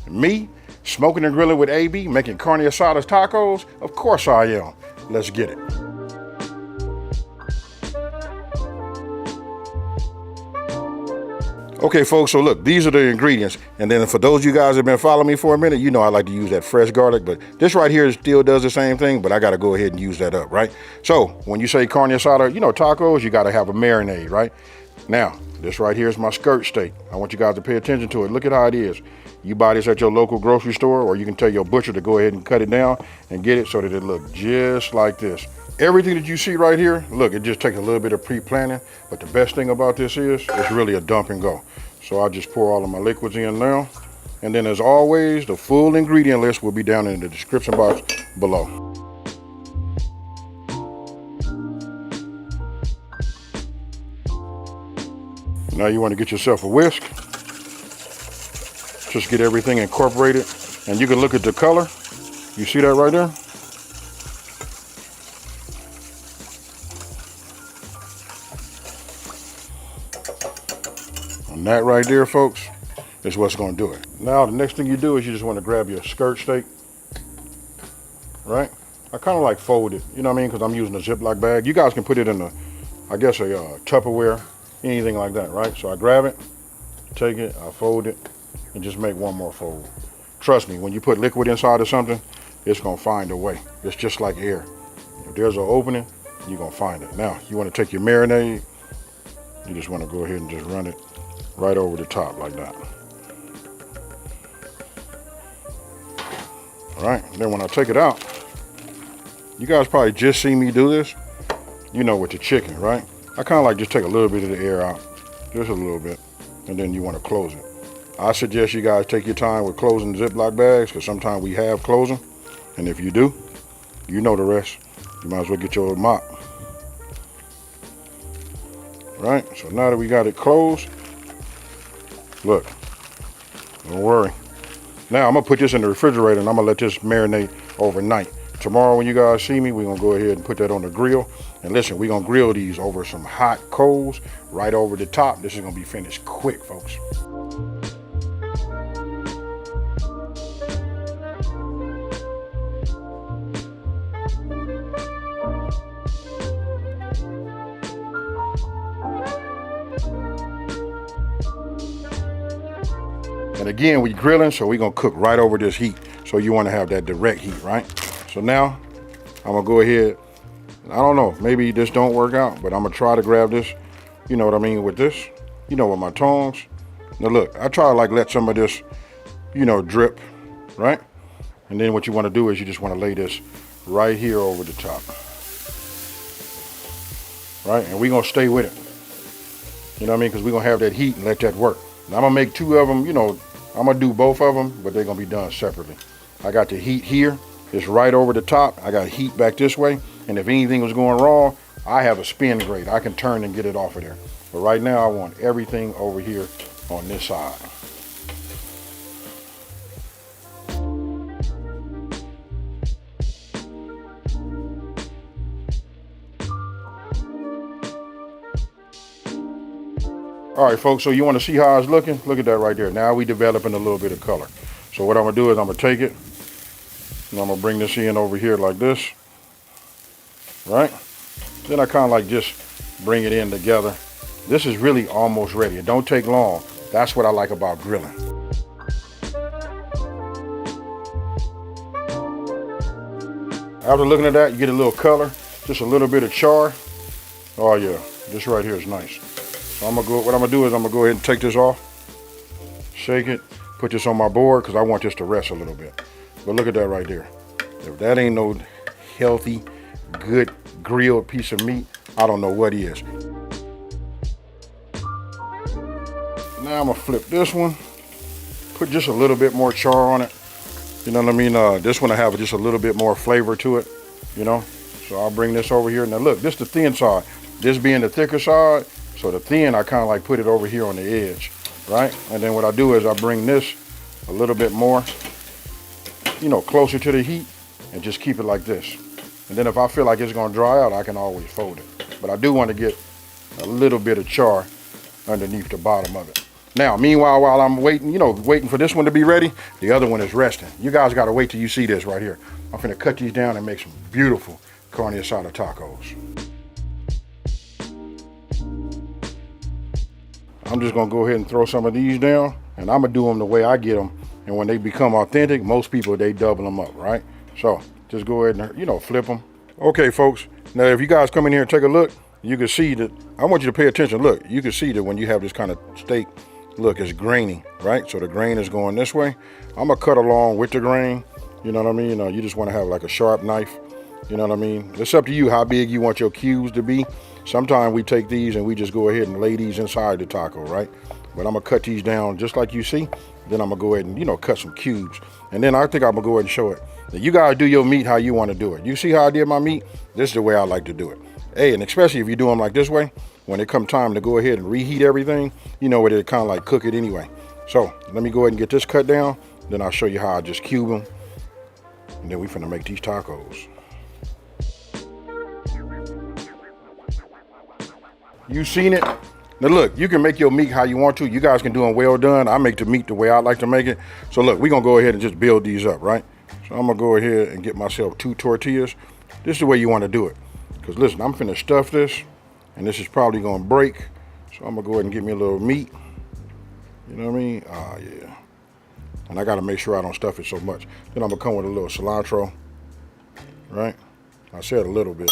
Me, smoking and grilling with AB, making carne asada tacos? Of course I am. Let's get it. Okay, folks, so look, these are the ingredients. And then for those of you guys that have been following me for a minute, you know I like to use that fresh garlic, but this right here still does the same thing, but I got to go ahead and use that up, right? So when you say carne asada, you know, tacos, you got to have a marinade, right? Now, this right here is my skirt steak. I want you guys to pay attention to it. Look at how it is. You buy this at your local grocery store, or you can tell your butcher to go ahead and cut it down and get it so that it looks just like this. Everything that you see right here, look, it just takes a little bit of pre-planning, but the best thing about this is it's really a dump and go. So I just pour all of my liquids in now. And then as always, the full ingredient list will be down in the description box below. Now you want to get yourself a whisk. Just get everything incorporated. And you can look at the color. You see that right there? And that right there, folks, is what's going to do it. Now, the next thing you do is you just want to grab your skirt steak, right? I kind of like fold it, you know what I mean? Because I'm using a Ziploc bag. You guys can put it in I guess a Tupperware, anything like that, right? So I grab it, take it, I fold it, and just make one more fold. Trust me, when you put liquid inside of something, it's going to find a way. It's just like air. If there's an opening, you're going to find it. Now, you want to take your marinade. You just want to go ahead and just run it right over the top like that. All right, then when I take it out, you guys probably just see me do this, you know, with the chicken, right? I kind of like just take a little bit of the air out, just a little bit, and then you want to close it. I suggest you guys take your time with closing Ziploc bags, because sometimes we have closing, and if you do, you know the rest. You might as well get your mop. Right, so now that we got it closed, look, don't worry. Now I'm gonna put this in the refrigerator and I'm gonna let this marinate overnight. Tomorrow when you guys see me, we're gonna go ahead and put that on the grill. And listen, we're gonna grill these over some hot coals right over the top. This is gonna be finished quick, folks. And again, we grilling, so we're gonna cook right over this heat. So you wanna have that direct heat, right? So now, I'm gonna go ahead, I don't know, maybe this don't work out, but I'm gonna try to grab this, you know what I mean, with this, you know, with my tongs. Now look, I try to like let some of this, you know, drip, right? And then what you wanna do is you just wanna lay this right here over the top. Right, and we're gonna stay with it. You know what I mean, because we're gonna have that heat and let that work. Now I'm gonna make two of them, you know, I'm gonna do both of them, but they're gonna be done separately. I got the heat here, it's right over the top. I got heat back this way, and if anything was going wrong, I have a spin grate. I can turn and get it off of there. But right now I want everything over here on this side. All right, folks, so you want to see how it's looking? Look at that right there. Now we developing a little bit of color. So what I'm gonna do is I'm gonna take it and I'm gonna bring this in over here like this, right? Then I kind of like just bring it in together. This is really almost ready. It don't take long. That's what I like about grilling. After looking at that, you get a little color, just a little bit of char. Oh yeah, this right here is nice. So what I'm gonna do is I'm gonna go ahead and take this off, shake it, put this on my board because I want this to rest a little bit. But look at that right there. If that ain't no healthy, good grilled piece of meat, I don't know what is. Now I'm gonna flip this one, put just a little bit more char on it. You know what I mean? This one I have just a little bit more flavor to it, you know? So I'll bring this over here. Now look, this is the thin side. This being the thicker side, so the thin, I kind of like put it over here on the edge, right? And then what I do is I bring this a little bit more, you know, closer to the heat and just keep it like this. And then if I feel like it's gonna dry out, I can always fold it. But I do want to get a little bit of char underneath the bottom of it. Now, meanwhile, while I'm waiting, waiting for this one to be ready, the other one is resting. You guys got to wait till you see this right here. I'm finna cut these down and make some beautiful carne asada tacos. I'm just gonna go ahead and throw some of these down, and I'm gonna do them the way I get them. And when they become authentic, most people, they double them up, right? So just go ahead and, flip them. Okay, folks, now if you guys come in here and take a look, you can see that, I want you to pay attention. Look, you can see that when you have this kind of steak, look, it's grainy, right? So the grain is going this way. I'm gonna cut along with the grain, you know what I mean? You just wanna have like a sharp knife, you know what I mean? It's up to you how big you want your cubes to be. Sometimes we take these and we just go ahead and lay these inside the taco, right? But I'm gonna cut these down just like you see. Then I'm gonna go ahead and, cut some cubes. And then I think I'm gonna go ahead and show it. Now you guys do your meat how you wanna do it. You see how I did my meat? This is the way I like to do it. Hey, and especially if you do them like this way, when it come time to go ahead and reheat everything, where they kind of like cook it anyway. So let me go ahead and get this cut down. Then I'll show you how I just cube them. And then we finna make these tacos. You seen it? Now look, you can make your meat how you want to. You guys can do them well done. I make the meat the way I like to make it. So look, we're gonna go ahead and just build these up, right? So I'm gonna go ahead and get myself 2 tortillas. This is the way you wanna do it. Because listen, I'm finna stuff this, and this is probably gonna break. So I'm gonna go ahead and get me a little meat. You know what I mean? Ah, yeah. And I gotta make sure I don't stuff it so much. Then I'm gonna come with a little cilantro, right? I said a little bit.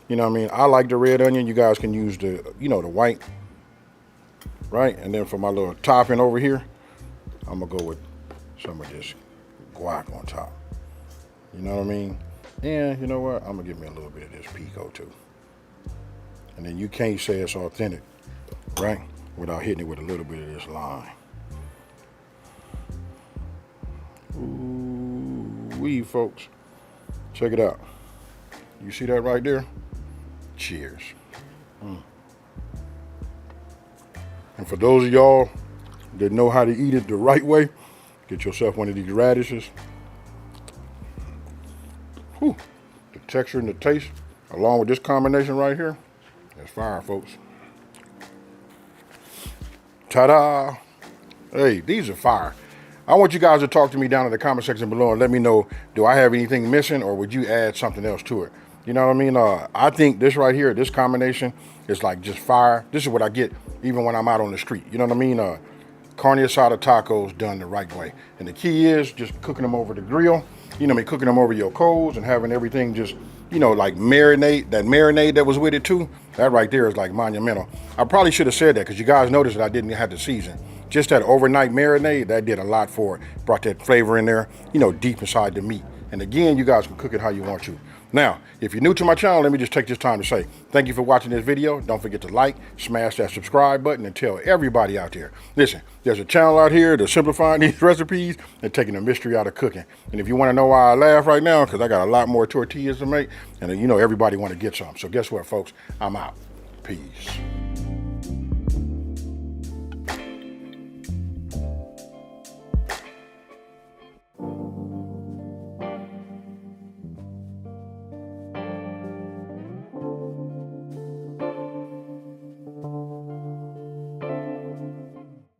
You know what I mean? I like the red onion. You guys can use the, the white, right? And then for my little topping over here, I'm gonna go with some of this guac on top. You know what I mean? And you know what? I'm gonna give me a little bit of this pico too. And then you can't say it's authentic, right? Without hitting it with a little bit of this lime. Ooh-wee, folks. Check it out. You see that right there? Cheers. And for those of y'all that know how to eat it the right way, get yourself one of these radishes. Whew. The texture and the taste, along with this combination right here, that's fire, folks. Ta-da! Hey, these are fire. I want you guys to talk to me down in the comment section below and let me know, do I have anything missing or would you add something else to it? You know what I mean? I think this right here, this combination is like just fire. This is what I get even when I'm out on the street. You know what I mean? Carne asada tacos done the right way. And the key is just cooking them over the grill. You know what I mean? Cooking them over your coals and having everything just, like marinate. That marinade that was with it too, that right there is like monumental. I probably should have said that because you guys noticed that I didn't have the season. Just that overnight marinade, that did a lot for it. Brought that flavor in there, deep inside the meat. And again, you guys can cook it how you want to. Now, if you're new to my channel, let me just take this time to say thank you for watching this video. Don't forget to like, smash that subscribe button, and tell everybody out there. Listen, there's a channel out here that's simplifying these recipes and taking the mystery out of cooking. And if you want to know why I laugh right now, because I got a lot more tortillas to make, and everybody want to get some. So guess what, folks? I'm out. Peace.